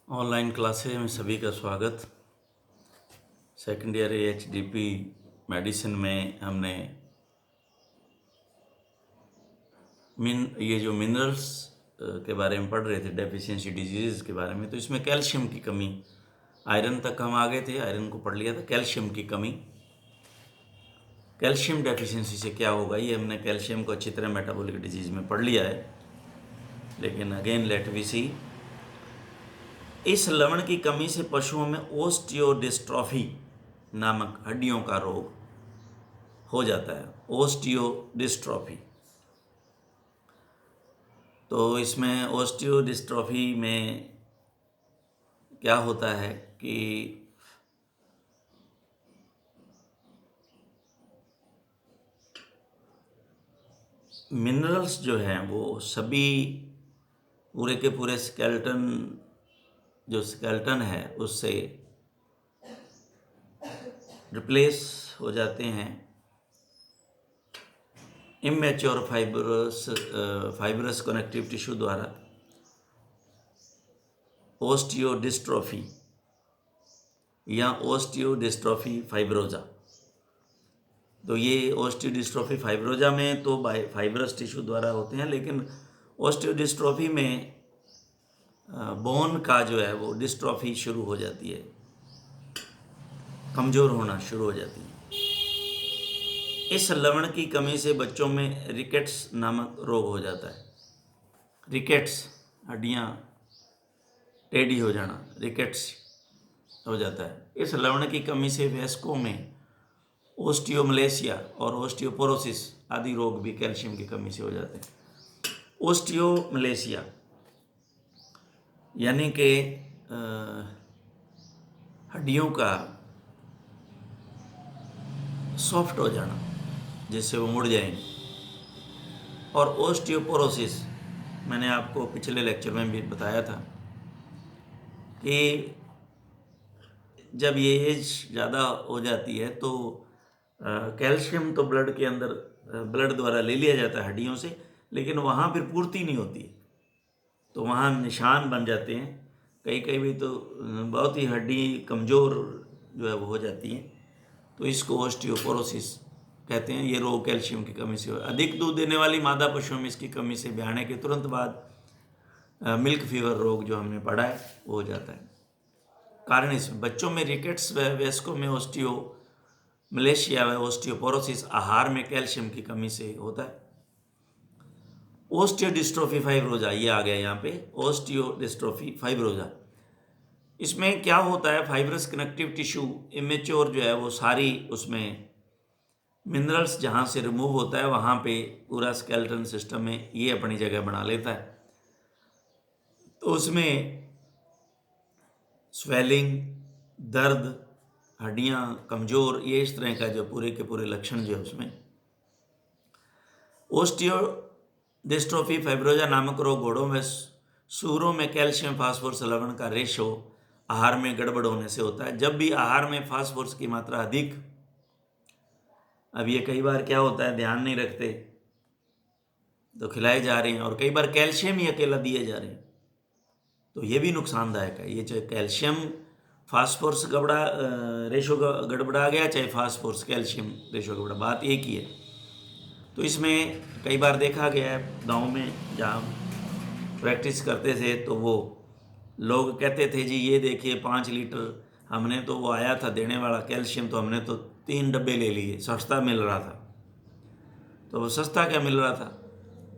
Online classes में सभी का स्वागत। सेकेंड ईयर एचडीपी मेडिसिन में हमने ये जो मिनरल्स के बारे में पढ़ रहे थे, डेफिशिएंसी डिजीज़ के बारे में। तो इसमें कैल्शियम की कमी, आयरन तक हम आ गए थे, आयरन को पढ़ लिया था। कैल्शियम की कमी, कैल्शियम डेफिशिएंसी से क्या होगा, ये हमने कैल्शियम को अच्छी तरह मेटाबॉलिक डिजीज़ में पढ़ लिया है। लेकिन अगेन लेट वी सी, इस लवण की कमी से पशुओं में ओस्टियोडिस्ट्रॉफी नामक हड्डियों का रोग हो जाता है। ओस्टियोडिस्ट्रॉफी, तो इसमें ओस्टियोडिस्ट्रॉफी में क्या होता है कि मिनरल्स जो हैं वो सभी पूरे के पूरे स्केलेटन है उससे रिप्लेस हो जाते हैं इमेच्योर फाइब्रस कनेक्टिव टिश्यू द्वारा। ओस्टियोडिस्ट्रॉफी या ओस्टियोडिस्ट्रॉफी फाइब्रोजा, तो ये ओस्टियोडिस्ट्रॉफी फाइब्रोजा में तो फाइब्रस टिश्यू द्वारा होते हैं, लेकिन ओस्टियोडिस्ट्रॉफी में बोन का जो है वो डिस्ट्रॉफी शुरू हो जाती है, कमज़ोर होना शुरू हो जाती है। इस लवण की कमी से बच्चों में रिकेट्स नामक रोग हो जाता है। रिकेट्स, हड्डियाँ टेढ़ी हो जाना, रिकेट्स हो जाता है। इस लवण की कमी से वयस्कों में ओस्टियोमलेशिया और ओस्टियोपोरोसिस आदि रोग भी कैल्शियम की कमी से हो जाते हैं। ओस्टियोमलेशिया यानी कि हड्डियों का सॉफ्ट हो जाना, जिससे वो मुड़ जाएंगे। और ओस्टियोपोरोसिस, मैंने आपको पिछले लेक्चर में भी बताया था कि जब ये एज ज़्यादा हो जाती है तो कैल्शियम तो ब्लड के अंदर ब्लड द्वारा ले लिया जाता है हड्डियों से, लेकिन वहाँ फिर पूर्ति नहीं होती है, तो वहाँ निशान बन जाते हैं। कई कई भी तो बहुत ही हड्डी कमज़ोर जो है वो हो जाती हैं, तो इसको ओस्टियोपोरोसिस कहते हैं। ये रोग कैल्शियम की कमी से हो। अधिक दूध देने वाली मादा पशुओं में इसकी कमी से ब्याने के तुरंत बाद मिल्क फीवर रोग जो हमने पढ़ा है वो हो जाता है। कारण इसमें बच्चों में रिकेट्स व वयस्कों में ओस्टियोमलेशिया व ओस्टियोपोरोसिस आहार में कैल्शियम की कमी से होता है। ओस्टियोडिस्ट्रोफी फाइब्रोजा, ये आ गया यहाँ पे, ओस्टियोडिस्ट्रोफी फाइब्रोजा। इसमें क्या होता है, फाइब्रस कनेक्टिव टिश्यू इमेच्योर जो है वो सारी, उसमें मिनरल्स जहाँ से रिमूव होता है वहाँ पे पूरा स्केलेटन सिस्टम में ये अपनी जगह बना लेता है, तो उसमें स्वेलिंग, दर्द, हड्डियाँ कमज़ोर, ये इस तरह का जो पूरे के पूरे लक्षण जो है उसमें। ओस्टियोडिस्ट्रोफी फाइब्रोजा नामक रोग घोड़ों में सूरों में कैल्शियम फास्फोरस लवण का रेशो आहार में गड़बड़ होने से होता है। जब भी आहार में फास्फोरस की मात्रा अधिक, अब ये कई बार क्या होता है, ध्यान नहीं रखते तो खिलाए जा रहे हैं, और कई बार कैल्शियम ही अकेला दिए जा रहे हैं, तो ये भी नुकसानदायक है। ये चाहे कैल्शियम फास्फोरस रेशो गड़बड़ा गया, चाहे फास्फोरस कैल्शियम रेशो गड़बड़ा, बात एक ही है। तो इसमें कई बार देखा गया है गाँव में जहाँ प्रैक्टिस करते थे, तो वो लोग कहते थे जी ये देखिए 5 लीटर हमने, तो वो आया था देने वाला कैल्शियम, तो हमने तो 3 डब्बे ले लिए, सस्ता मिल रहा था। तो वो सस्ता क्या मिल रहा था,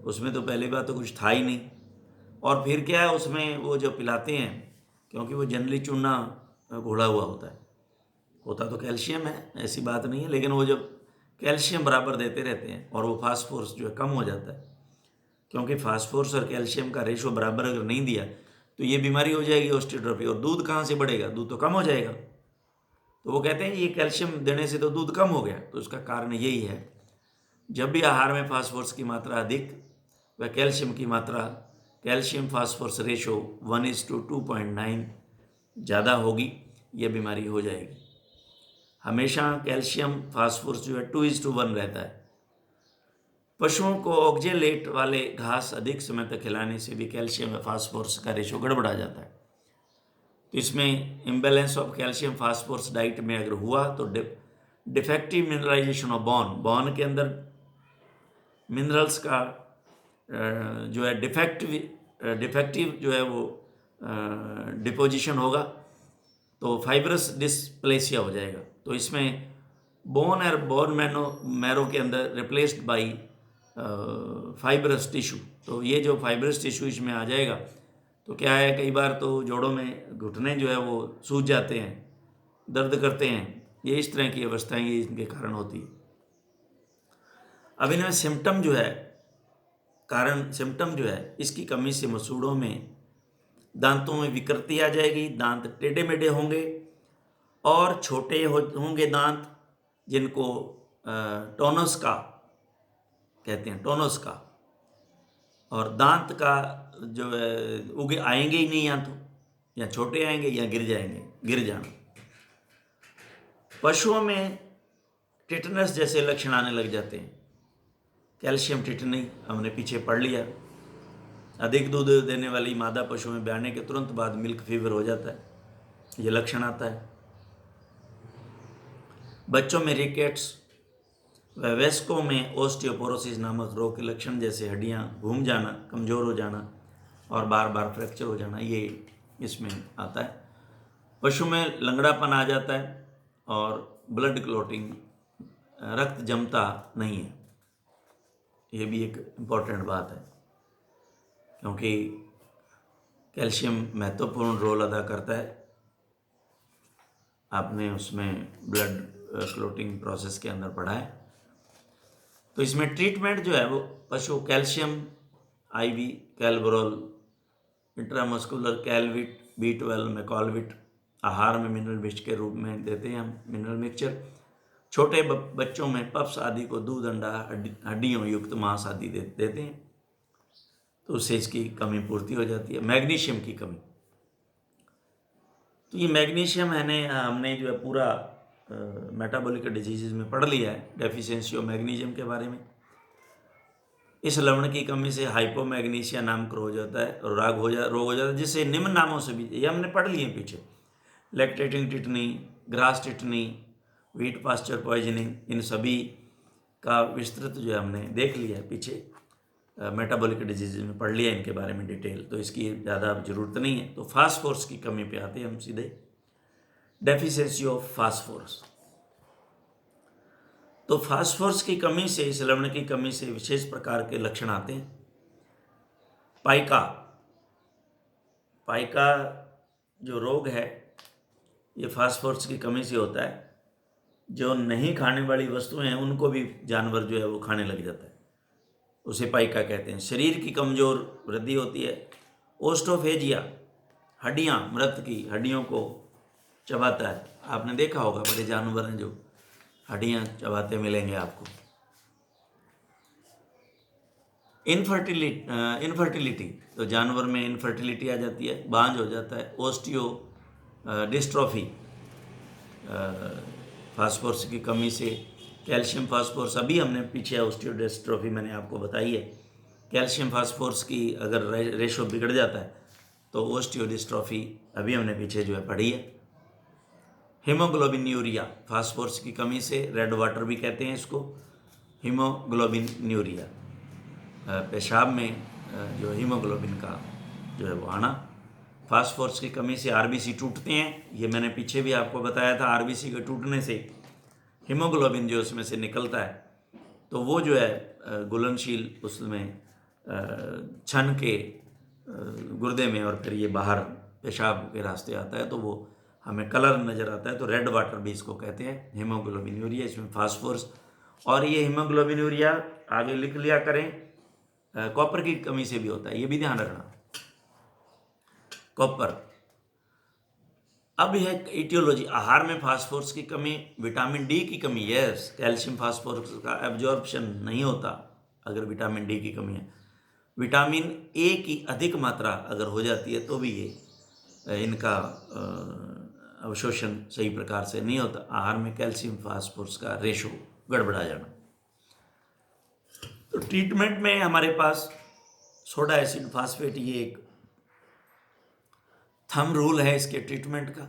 उसमें तो पहली बात तो कुछ था ही नहीं, और फिर क्या है उसमें वो जो पिलाते हैं, क्योंकि वो जनरली चूना घोला हुआ होता तो कैल्शियम है, ऐसी बात नहीं है, लेकिन वो जब कैल्शियम बराबर देते रहते हैं और वो फास्फोरस जो है कम हो जाता है, क्योंकि फास्फोरस और कैल्शियम का रेशो बराबर अगर नहीं दिया तो ये बीमारी हो जाएगी ओस्टियोट्रॉफी, और दूध कहाँ से बढ़ेगा, दूध तो कम हो जाएगा। तो वो कहते हैं ये कैल्शियम देने से तो दूध कम हो गया, तो उसका कारण यही है, जब भी आहार में फास्फोरस की मात्रा अधिक व कैल्शियम की मात्रा, कैल्शियम फास्फोरस रेशो 1:2.9 ज़्यादा होगी, ये बीमारी हो जाएगी। हमेशा कैल्शियम फास्फोरस जो है 2:1 रहता है। पशुओं को ऑक्जेलेट वाले घास अधिक समय तक खिलाने से भी कैल्शियम व फास्फोरस का रेशो गड़बड़ा जाता है। तो इसमें imbalance of calcium phosphorus diet में अगर हुआ तो डिफेक्टिव मिनरलाइजेशन ऑफ बॉन के अंदर मिनरल्स का जो है डिफेक्टिव जो है वो डिपोजिशन होगा, तो फाइब्रस डिस्प्लेसिया हो जाएगा। तो इसमें बोन और बोन मैरो के अंदर रिप्लेस्ड बाई फाइब्रस टिश्यू, तो ये जो फाइब्रस टिश्यू इसमें आ जाएगा तो क्या है, कई बार तो जोड़ों में घुटने जो है वो सूज जाते हैं, दर्द करते हैं, ये इस तरह की अवस्थाएं ये इनके कारण होती है। अब इनमें सिम्टम जो है इसकी कमी से मसूड़ों में दांतों में विकृति आ जाएगी, दांत टेढ़े मेढ़े होंगे और छोटे होंगे दांत, जिनको टोनस का कहते हैं, टोनस का। और दांत का जो है उगे आएंगे ही नहीं, या छोटे आएंगे या गिर जाना। पशुओं में टिटनस जैसे लक्षण आने लग जाते हैं। कैल्शियम टिटनी हमने पीछे पढ़ लिया। अधिक दूध देने वाली मादा पशु में ब्याने के तुरंत बाद मिल्क फीवर हो जाता है, ये लक्षण आता है। बच्चों में रिकेट्स व वयस्कों में ओस्टियोपोरोसिस नामक रोग के लक्षण जैसे हड्डियां घूम जाना, कमज़ोर हो जाना और बार बार फ्रैक्चर हो जाना, ये इसमें आता है। पशु में लंगड़ापन आ जाता है और ब्लड क्लॉटिंग, रक्त जमता नहीं है। ये भी एक इम्पॉर्टेंट बात है, क्योंकि कैल्शियम महत्वपूर्ण रोल अदा करता है। आपने उसमें ब्लड क्लॉटिंग प्रोसेस के अंदर पढ़ा है। तो इसमें ट्रीटमेंट जो है वो पशु कैल्शियम IV, कैल्बरोल, इंट्रामस्कुलर कैलविट, B12, मैकॉलविट आहार में मिनरल मिक्स के रूप में देते हैं हम मिनरल मिक्सचर। छोटे बच्चों में पप्स आदि को दूध, अंडा, हड्डियों युक्त मांस आदि देते हैं, तो उससे इसकी कमी पूर्ति हो जाती है। मैग्नीशियम की कमी, तो ये मैग्नीशियम हमने जो है पूरा मेटाबॉलिक डिजीज़ में पढ़ लिया है, डेफिशिएंसी ऑफ मैग्नीशियम के बारे में। इस लवण की कमी से हाइपोमैग्नीशिया नामक रोग हो जाता है और रोग हो जाता है, जिससे निम्न नामों से भी ये हमने पढ़ लिए पीछे: lactating tetany, grass tetany, wheat pasture poisoning, इन सभी का विस्तृत जो है हमने देख लिया है पीछे, मेटाबॉलिक डिजीज में पढ़ लिया इनके बारे में डिटेल, तो इसकी ज़्यादा ज़रूरत नहीं है। तो फास्फोरस की कमी पे आते हैं हम सीधे, डेफिशिएंसी ऑफ फास्फोरस। तो फास्फोरस की कमी से, इस लवण की कमी से विशेष प्रकार के लक्षण आते हैं। पाइका जो रोग है ये फास्फोरस की कमी से होता है। जो नहीं खाने वाली वस्तुएं हैं उनको भी जानवर जो है वो खाने लग जाता है, उसे पाइका कहते हैं। शरीर की कमजोर वृद्धि होती है। ओस्टोफेजिया, हड्डियां, मृत की हड्डियों को चबाता है। आपने देखा होगा बड़े जानवर हैं जो हड्डियां चबाते मिलेंगे आपको। इनफर्टिलिटी, तो जानवर में इनफर्टिलिटी आ जाती है, बांझ हो जाता है। ओस्टियो डिस्ट्रॉफी, फास्फोरस की कमी से। कैल्शियम फास्फोरस, अभी हमने पीछे ओस्टियो डिस्ट्रॉफी मैंने आपको बताई है। कैल्शियम फास्फोरस की अगर रेशो बिगड़ जाता है तो ओस्टियो डिस्ट्रॉफी अभी हमने पीछे जो है पढ़ी है। हीमोग्लोबिन्यूरिया, फास्फोरस की कमी से, रेड वाटर भी कहते हैं इसको, हीमोग्लोबिन्यूरिया, पेशाब में जो हीमोग्लोबिन का जो है वो आना। फास्फोरस की कमी से RBC टूटते हैं, ये मैंने पीछे भी आपको बताया था। RBC के टूटने से हीमोग्लोबिन जो उसमें से निकलता है तो वो जो है घुलनशील उसमें छन के गुर्दे में और फिर ये बाहर पेशाब के रास्ते आता है, तो वो हमें कलर नज़र आता है। तो रेड वाटर भी इसको कहते हैं, हीमोग्लोबिन्यूरिया, इसमें फास्फोरस। और ये हीमोग्लोबिन्यूरिया आगे लिख लिया करें, कॉपर की कमी से भी होता है, ये भी ध्यान रखना। कॉपर। अब है इटियोलॉजी, आहार में फास्फोरस की कमी, विटामिन D की कमी। यस, कैल्शियम फास्फोरस का एब्जॉर्प्शन नहीं होता अगर विटामिन D की कमी है। विटामिन A की अधिक मात्रा अगर हो जाती है तो भी ये इनका अवशोषण सही प्रकार से नहीं होता। आहार में कैल्शियम फास्फोरस का रेशो गड़बड़ा जाना। तो ट्रीटमेंट में हमारे पास सोडा एसिड फास्फेट, ये एक थंब रूल है इसके ट्रीटमेंट का।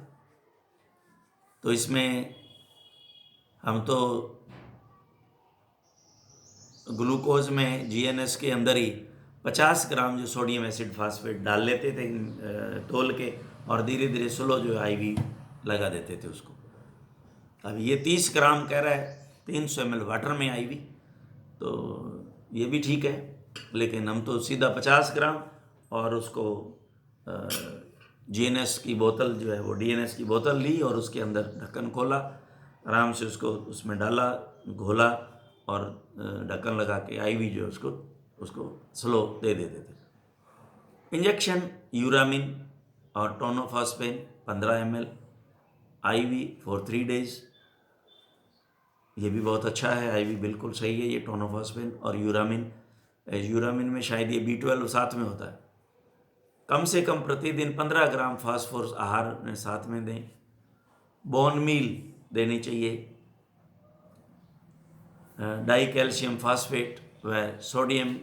तो इसमें हम तो ग्लूकोज में जीएनएस के अंदर ही 50 ग्राम जो सोडियम एसिड फास्फेट डाल लेते थे तोल के, और धीरे धीरे स्लो जो आईवी लगा देते थे उसको। अब ये 30 ग्राम कह रहा है 300 ml वाटर में आईवी, तो ये भी ठीक है, लेकिन हम तो सीधा 50 ग्राम और उसको जीएनएस की बोतल जो है वो डीएनएस की बोतल ली और उसके अंदर ढक्कन खोला, आराम से उसको उसमें डाला, घोला और ढक्कन लगा के आईवी जो है उसको स्लो दे देते थे। इंजेक्शन यूरामिन और टोनोफॉस्फेन 15 ml आईवी फॉर 3 days, ये भी बहुत अच्छा है, आईवी बिल्कुल सही है ये टोनोफॉस्फेन और यूरामिन। यूरामिन में शायद ये B12 साथ में होता है। कम से कम प्रतिदिन 15 ग्राम फास्फोरस आहार में साथ में दें। बोन मील देनी चाहिए, डाई कैल्शियम फास्फेट व सोडियम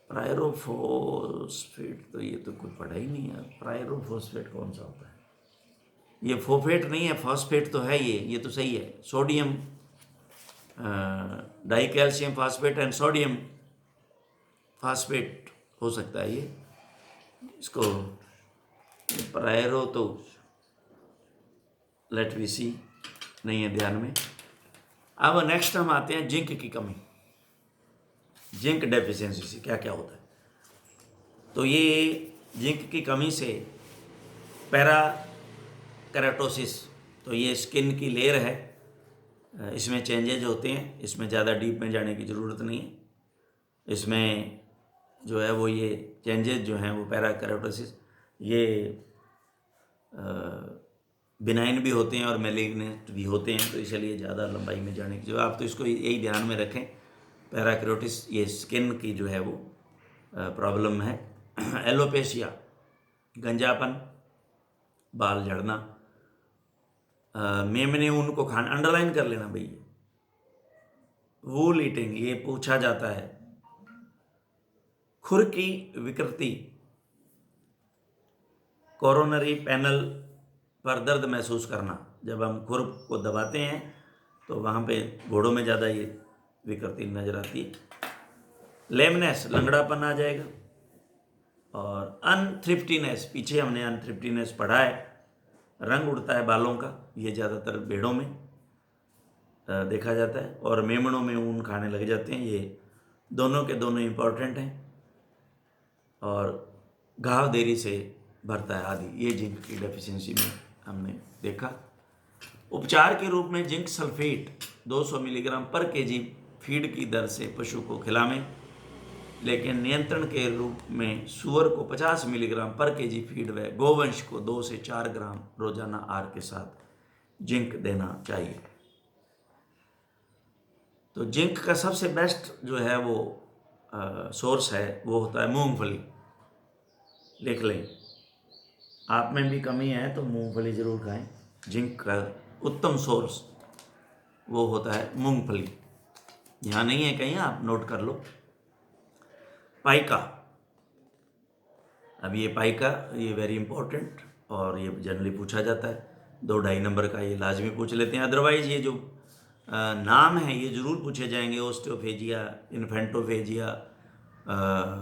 प्रायरोफोस्फेट, तो ये तो कोई पढ़ा ही नहीं है। प्रायरोफोस्फेट कौन सा होता है? ये फोफेट नहीं है, फॉस्फेट तो है ये तो सही है। Sodium di calcium phosphate and sodium phosphate हो सकता है ये, इसको प्रायरो तो लेट वी सी नहीं है ध्यान में। अब नेक्स्ट हम आते हैं जिंक की कमी। जिंक डेफिशिएंसी से क्या क्या होता है? तो ये जिंक की कमी से पैरा केराटोसिस, तो ये स्किन की लेयर है, इसमें चेंजेज होते हैं। इसमें ज़्यादा डीप में जाने की ज़रूरत नहीं है। इसमें जो है वो ये चेंजेज जो हैं वो पैरा केराटोसिस ये बिनाइन भी होते हैं और मैलिग्नेंट भी होते हैं, तो इसलिए ज़्यादा लंबाई में जाने की जो आप तो इसको यही ध्यान में रखें। पैराकेरोटिस ये स्किन की जो है वो प्रॉब्लम है। एलोपेशिया गंजापन, बाल झड़ना, मेमने ऊन को खाना, अंडरलाइन कर लेना भैया। वूल ईटिंग ये पूछा जाता है। खुर की विकृति, कोरोनरी पैनल पर दर्द महसूस करना, जब हम खुर को दबाते हैं तो वहाँ पे घोड़ों में ज़्यादा ये विकृति नजर आती है। लेमनेस लंगड़ापन आ जाएगा। और अनथ्रिफ्टीनेस, पीछे हमने अनथ्रिफ्टीनेस पढ़ा है, रंग उड़ता है बालों का, ये ज़्यादातर भेड़ों में देखा जाता है। और मेमनों में ऊन खाने लग जाते हैं, ये दोनों के दोनों इम्पॉर्टेंट हैं। और घाव देरी से भरता है आदि, ये जिंक की डेफिशिएंसी में हमने देखा। उपचार के रूप में जिंक सल्फेट 200 मिलीग्राम पर केजी फीड की दर से पशु को खिलावें, लेकिन नियंत्रण के रूप में सूअर को 50 मिलीग्राम पर केजी फीड व गोवंश को 2 से 4 ग्राम रोजाना आहार के साथ जिंक देना चाहिए। तो जिंक का सबसे बेस्ट जो है वो सोर्स है वो होता है मूंगफली। लिख लें, आप में भी कमी है तो मूंगफली ज़रूर खाएं। जिंक का उत्तम सोर्स वो होता है मूंगफली। यहाँ नहीं है कहीं, आप नोट कर लो। पाइका, अब ये पाइका ये वेरी इंपॉर्टेंट और ये जनरली पूछा जाता है। 2-2.5 नंबर का ये लाजमी पूछ लेते हैं। अदरवाइज ये जो नाम है ये ज़रूर पूछे जाएंगे। ओस्टियोफेजिया, इन्फेंटोफेजिया,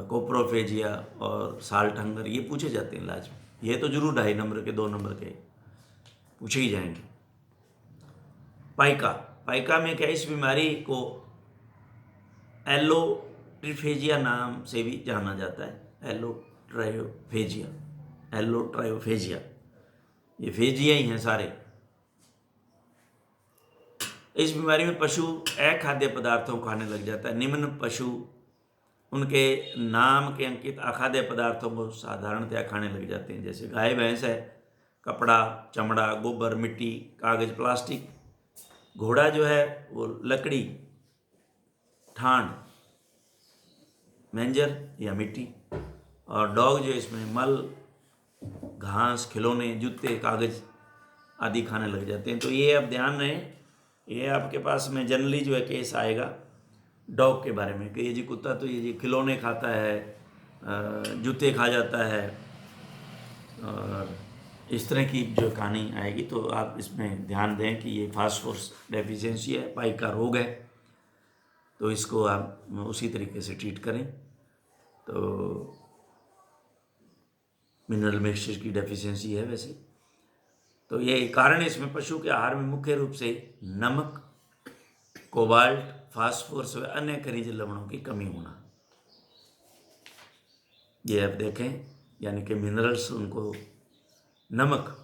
कोप्रोफेजिया और साल्ट हंगर, ये पूछे जाते हैं लाजमी। ये तो जरूर 2.5 नंबर के 2 नंबर के पूछे ही जाएंगे। पाइका में क्या, इस बीमारी को एलोट्रायोफेजिया नाम से भी जाना जाता है। एलोट्रायोफेजिया, ये फेजिया ही हैं सारे। इस बीमारी में पशु अखाद्य पदार्थों को खाने लग जाता है। निम्न पशु उनके नाम के अंकित अखाद्य पदार्थों को साधारणतया खाने लग जाते हैं। जैसे गाय भैंस है, कपड़ा, चमड़ा, गोबर, मिट्टी, कागज, प्लास्टिक। घोड़ा जो है वो लकड़ी, ठान, मेंजर या मिट्टी। और डॉग जो है इसमें मल, घास, खिलौने, जूते, कागज आदि खाने लग जाते हैं। तो ये अब ध्यान रहे, ये आपके पास में जनरली जो है केस आएगा डॉग के बारे में कि ये जी कुत्ता तो ये जी खिलौने खाता है, जूते खा जाता है, और इस तरह की जो कहानी आएगी तो आप इसमें ध्यान दें कि ये फास्फोरस डेफिशिएंसी है, पाइप का रोग है, तो इसको आप उसी तरीके से ट्रीट करें। तो मिनरल मिक्सचर की डेफिशिएंसी है वैसे, तो ये कारण है इसमें पशु के आहार में मुख्य रूप से नमक, कोबाल्ट, फास्फोरस व अन्य खनिज लवणों की कमी होना। ये आप देखें, यानी कि मिनरल्स, उनको नमक।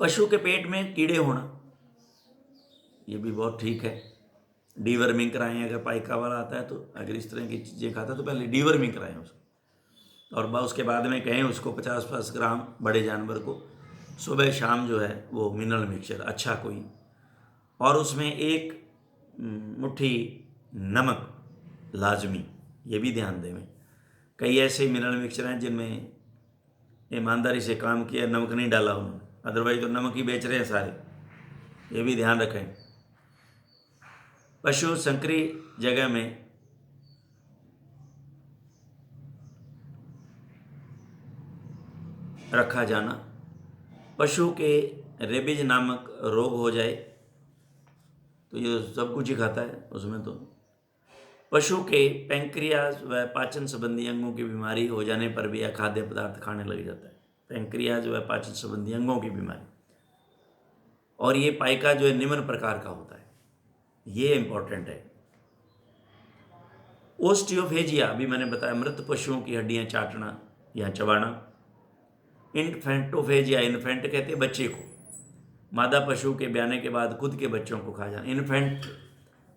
पशु के पेट में कीड़े होना, ये भी बहुत ठीक है। डीवर्मिंग कराएं, अगर पाइका वाला आता है तो अगर इस तरह की चीज़ें खाता है तो पहले डीवर्मिंग कराएं उसको, और उसके बाद में कहें उसको 50-50 ग्राम बड़े जानवर को सुबह शाम जो है वो मिनरल मिक्सचर अच्छा कोई, और उसमें एक मुट्ठी नमक लाजमी, ये भी ध्यान दें। कई ऐसे मिनरल मिक्सचर हैं जिनमें ईमानदारी से काम किया, नमक नहीं डाला उन्होंने, अदरवाइज तो नमक ही बेच रहे हैं सारे, ये भी ध्यान रखें। पशु संकरी जगह में रखा जाना, पशु के रेबीज नामक रोग हो जाए तो ये सब कुछ ही खाता है उसमें, तो पशु के पैंक्रियाज व पाचन संबंधी अंगों की बीमारी हो जाने पर भी अखाद्य पदार्थ खाने लग जाता है। पैंक्रियाज व पाचन संबंधी अंगों की बीमारी, और ये पाइका जो है निम्न प्रकार का होता है, ये इंपॉर्टेंट है। ओस्टियोफेजिया, अभी मैंने बताया, मृत पशुओं की हड्डियां चाटना या चबाना। इन्फेंटोफेजिया, इन्फेंट कहते हैं बच्चे को, मादा पशु के ब्याने के बाद खुद के बच्चों को खा जाना, इन्फेंट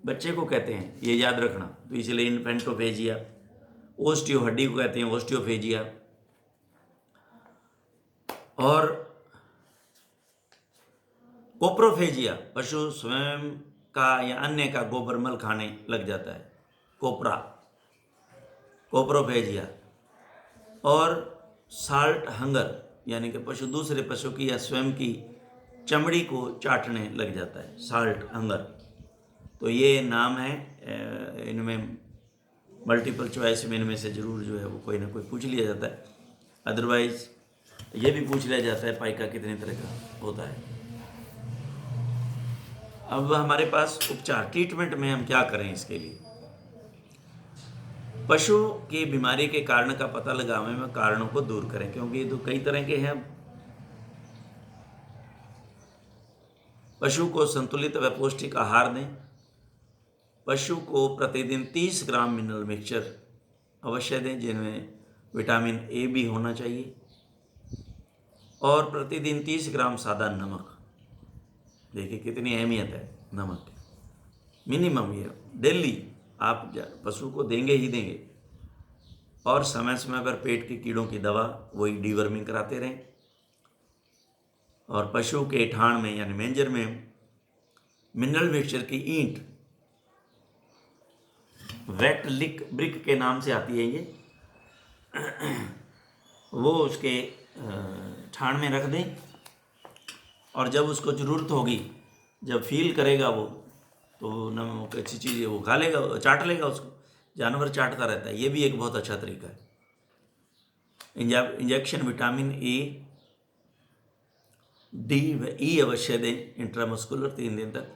बच्चे को कहते हैं, ये याद रखना, तो इसलिए इन्फेंटोफेजिया। ओस्टियो, हड्डी को कहते हैं ओस्टियोफेजिया। और कोप्रोफेजिया, पशु स्वयं का या अन्य का गोबर मल खाने लग जाता है, कोप्रोफेजिया। और साल्ट हंगर, यानी कि पशु दूसरे पशु की या स्वयं की चमड़ी को चाटने लग जाता है, साल्ट हंगर। तो ये नाम है, इनमें मल्टीपल चॉइस में इनमें से जरूर जो है वो कोई ना कोई पूछ लिया जाता है, अदरवाइज ये भी पूछ लिया जाता है पाइका कितने तरह का होता है। अब हमारे पास उपचार, ट्रीटमेंट में हम क्या करें इसके लिए। पशु की बीमारी के कारण का पता लगाने में कारणों को दूर करें, क्योंकि ये तो कई तरह के हैं। पशु को संतुलित व पौष्टिक आहार दें। पशु को प्रतिदिन 30 ग्राम मिनरल मिक्सचर अवश्य दें, जिनमें विटामिन ए भी होना चाहिए, और प्रतिदिन 30 ग्राम सादा नमक। देखिए कितनी अहमियत है नमक की, मिनिमम ये डेली आप पशु को देंगे ही देंगे। और समय समय पर पेट के कीड़ों की दवा, वही डीवर्मिंग कराते रहें। और पशु के ठाण में यानी मेंजर में मिनरल मिक्सचर की ईंट, वेट लिक ब्रिक के नाम से आती है ये, वो उसके ठाण में रख दें, और जब उसको ज़रूरत होगी, जब फील करेगा वो, तो नमक अच्छी चीज़ है वो खा लेगा, चाट लेगा उसको, जानवर चाटता रहता है। ये भी एक बहुत अच्छा तरीका है। इंजेक्शन विटामिन ए, डी व ई अवश्य दें इंट्रामस्कुलर 3 दिन तक।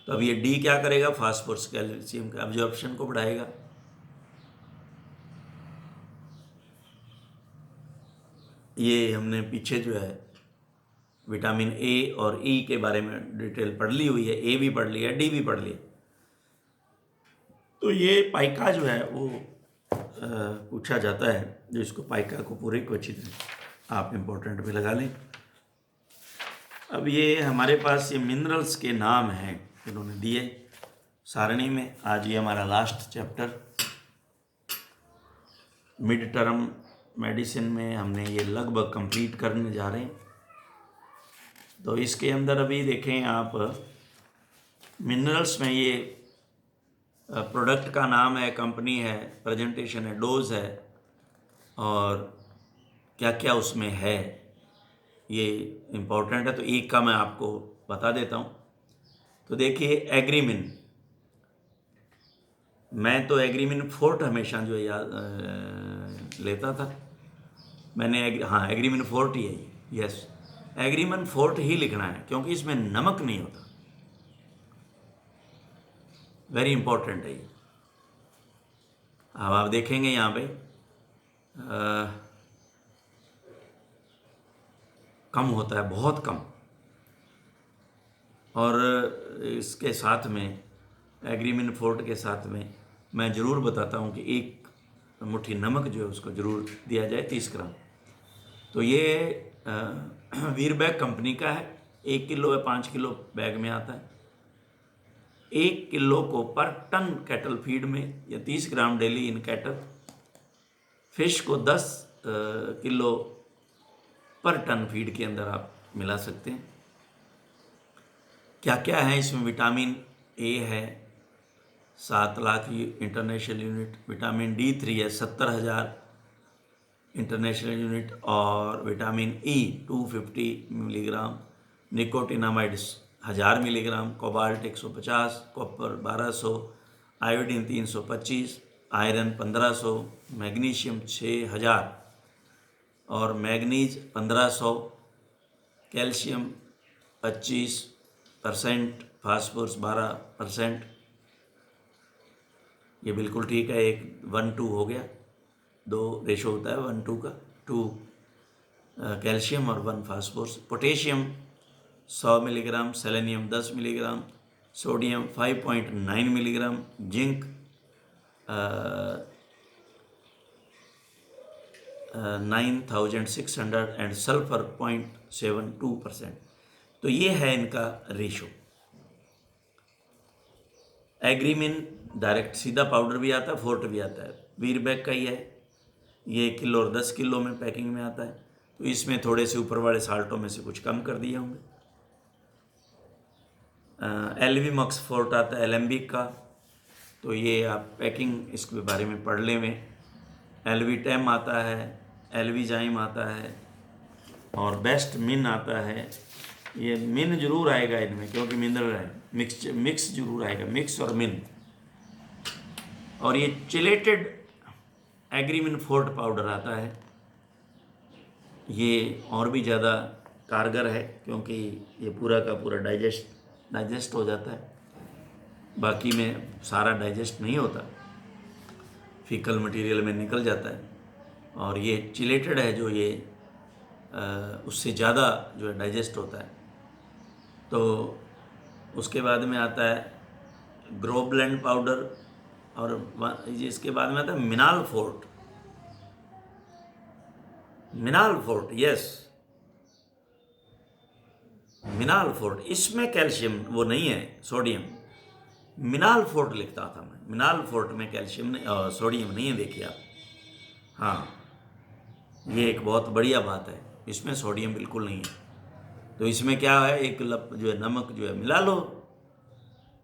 तो अब ये डी क्या करेगा, फास्फोरस कैल्शियम का एब्जॉर्प्शन को बढ़ाएगा। ये हमने पीछे जो है विटामिन ए और ई के बारे में डिटेल पढ़ ली हुई है, ए भी पढ़ लिया, डी भी पढ़ लिया। तो ये पाइका जो है वो पूछा जाता है, जो इसको पाइका को पूरे को अच्छी तरह आप इम्पोर्टेंट में लगा लें। अब ये हमारे पास ये मिनरल्स के नाम हैं इन्होंने दिए सारणी में। आज ये हमारा last chapter, mid term medicine में हमने ये लगभग कंप्लीट करने जा रहे हैं। तो इसके अंदर अभी देखें आप, मिनरल्स में ये प्रोडक्ट का नाम है, कंपनी है, प्रेजेंटेशन है, डोज है, और क्या क्या उसमें है ये इम्पोर्टेंट है। तो एक का मैं आपको बता देता हूँ। तो देखिए एग्रीमिन, मैं तो एग्रीमिन फोर्ट हमेशा जो है याद लेता था। मैंने हाँ एग्रीमिन फोर्ट ही है ये, यस एग्रीमिन फोर्ट ही लिखना है क्योंकि इसमें नमक नहीं होता। वेरी इंपॉर्टेंट है ये। अब आप देखेंगे यहाँ पे कम होता है, बहुत कम। और इसके साथ में एग्रीमिन फोर्ट के साथ में मैं ज़रूर बताता हूँ कि एक मुट्ठी नमक जो है उसको ज़रूर दिया जाए 30 ग्राम। तो ये वीरबैग कंपनी का है, 1 किलो या 5 किलो बैग में आता है। 1 किलो को पर टन कैटल फीड में या 30 ग्राम डेली इन कैटल। फिश को 10 किलो पर टन फीड के अंदर आप मिला सकते हैं। क्या क्या है इसमें? विटामिन ए है 7 lakh international unit, vitamin D3 है 70,000 इंटरनेशनल यूनिट, और vitamin E 250 milligram, nicotinamides 1000 milligram, cobalt 150, copper 1200, iodine 325, iron 1500, magnesium 6000 और मैग्नीज 1500, कैल्शियम 25%, फास्फोरस 12%। ये बिल्कुल ठीक है, 1:2 हो गया, 2 रेशो होता है 1:2 का, 2 कैल्शियम और 1 phosphorus. Potassium 100 milligram, selenium 10 milligram, sodium 5.9 milligram, zinc 9600 and sulphur 0.72%। तो ये है इनका रेशो। एग्रीमिन डायरेक्ट सीधा पाउडर भी आता है, फोर्ट भी आता है, वीरबैग का ही है। ये 1 किलो और 10 किलो में पैकिंग में आता है। तो इसमें थोड़े से ऊपर वाले साल्टों में से कुछ कम कर दिए होंगे। एलवी मक्स फोर्ट आता है एलेम्बिक का, तो ये आप पैकिंग इसके बारे में पढ़ लें में। एलवी टेम आता है, एलवी जाइम आता है और बेस्ट मिन आता है। ये मिन जरूर आएगा इनमें क्योंकि मिनरल है, मिक्स जरूर आएगा, मिक्स और मिन। और ये चिलेटेड एग्रीमिन फोर्ट पाउडर आता है, ये और भी ज़्यादा कारगर है क्योंकि ये पूरा का पूरा डाइजेस्ट हो जाता है। बाकी में सारा डाइजेस्ट नहीं होता, फीकल मटेरियल में निकल जाता है। और ये चिलेटेड है जो ये उससे ज़्यादा जो है डाइजेस्ट होता है। तो उसके बाद में आता है ग्रोबलैंड पाउडर, और इसके बाद में आता है मिनाल फोर्ट। मिनाल फोर्ट, यस मिनाल फोर्ट, इसमें कैल्शियम वो नहीं है, सोडियम। मिनाल फोर्ट लिखता था मैं, मिनाल फोर्ट में कैल्शियम नहीं, सोडियम नहीं है, देखिए आप। हाँ, ये एक बहुत बढ़िया बात है, इसमें सोडियम बिल्कुल नहीं है। तो इसमें क्या है, एक लप जो है नमक जो है मिला लो,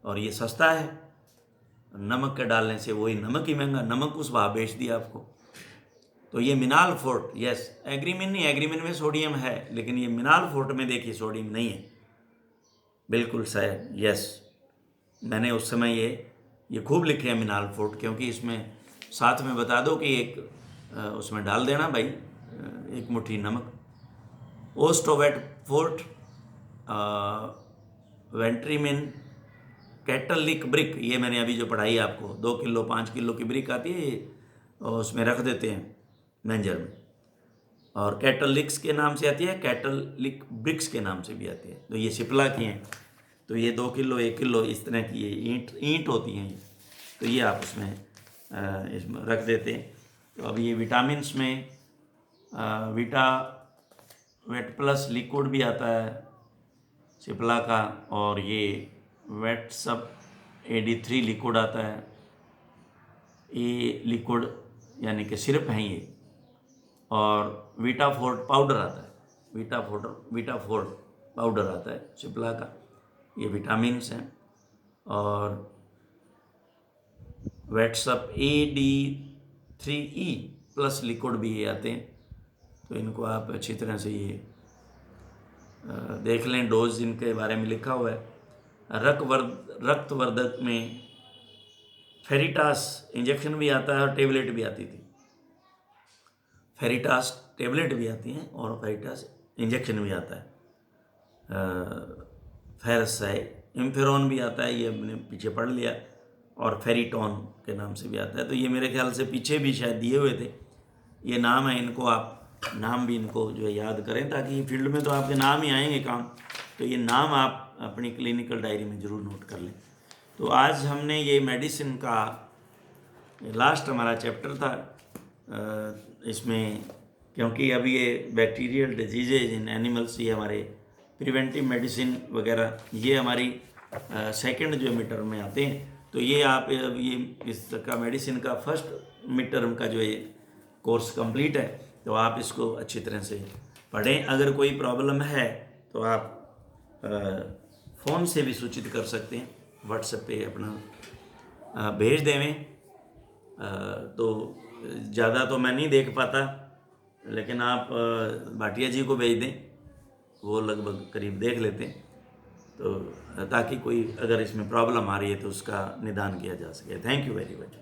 और ये सस्ता है। नमक के डालने से वही नमक ही महंगा, नमक उस भाव बेच दिया आपको। तो ये मिनाल फोर्ट, यस एग्रीमिन नहीं, एग्रीमिन में सोडियम है, लेकिन ये मिनाल फोर्ट में देखिए सोडियम नहीं है, बिल्कुल सही, यस। मैंने उस समय ये खूब लिखे हैं मिनाल फोर्ट, क्योंकि इसमें साथ में बता दो कि एक उसमें डाल देना भाई 1 मुट्ठी नमक। ओस्टोवेट फोर्ट, वेंट्रीमिन, कैटलिक ब्रिक, ये मैंने अभी जो पढ़ाई आपको, 2 किलो 5 किलो की ब्रिक आती है, उसमें रख देते हैं मैंजर में। और कैटलिक्स के नाम से आती है, कैटलिक ब्रिक्स के नाम से भी आती है। तो ये सिप्ला की हैं, तो ये 2 किलो 1 किलो इस तरह की ये ईंट होती हैं ये। तो ये आप उसमें इसमें रख देते हैं। तो अब ये विटामिन्स में विटा वेट प्लस लिक्विड भी आता है सिप्ला का, और ये वेट सब AD3 लिक्विड आता है। ये लिक्विड यानी कि सिरप हैं ये। और वीटा फोर्ट पाउडर आता है, वीटा फोर्ट पाउडर आता है सिप्ला का। ये विटामिन्स हैं। और वेट्सअप AD3E प्लस लिक्विड भी ये आते हैं। तो इनको आप अच्छी तरह से ये देख लें, डोज इनके बारे में लिखा हुआ है। रक्तवर्धक में फेरिटास इंजेक्शन भी आता है और टेबलेट भी आती थी। फेरिटास टेबलेट भी आती हैं और फेरिटास इंजेक्शन भी आता है। फेरस है, इम्फेरॉन भी आता है, ये हमने पीछे पढ़ लिया, और फेरिटॉन के नाम से भी आता है। तो ये मेरे ख्याल से पीछे भी शायद दिए हुए थे, ये नाम है, इनको आप नाम भी इनको जो है याद करें, ताकि फील्ड में तो आपके नाम ही आएंगे काम, तो ये नाम आप अपनी क्लिनिकल डायरी में ज़रूर नोट कर लें। तो आज हमने ये मेडिसिन का लास्ट हमारा चैप्टर था, इसमें क्योंकि अभी ये बैक्टीरियल डिजीजेज इन एनिमल्स, ये हमारे प्रिवेंटिव मेडिसिन वगैरह, ये हमारी सेकंड जो मिड टर्म में आते हैं। तो ये आप ये इसका मेडिसिन का फर्स्ट मिड टर्म का जो ये कोर्स कंप्लीट है, तो आप इसको अच्छी तरह से पढ़ें। अगर कोई प्रॉब्लम है तो आप फ़ोन से भी सूचित कर सकते हैं, व्हाट्सएप पे अपना भेज देवें। तो ज़्यादा तो मैं नहीं देख पाता, लेकिन आप भाटिया जी को भेज दें, वो लगभग करीब देख लेते हैं, तो ताकि कोई अगर इसमें प्रॉब्लम आ रही है तो उसका निदान किया जा सके। Thank you very much.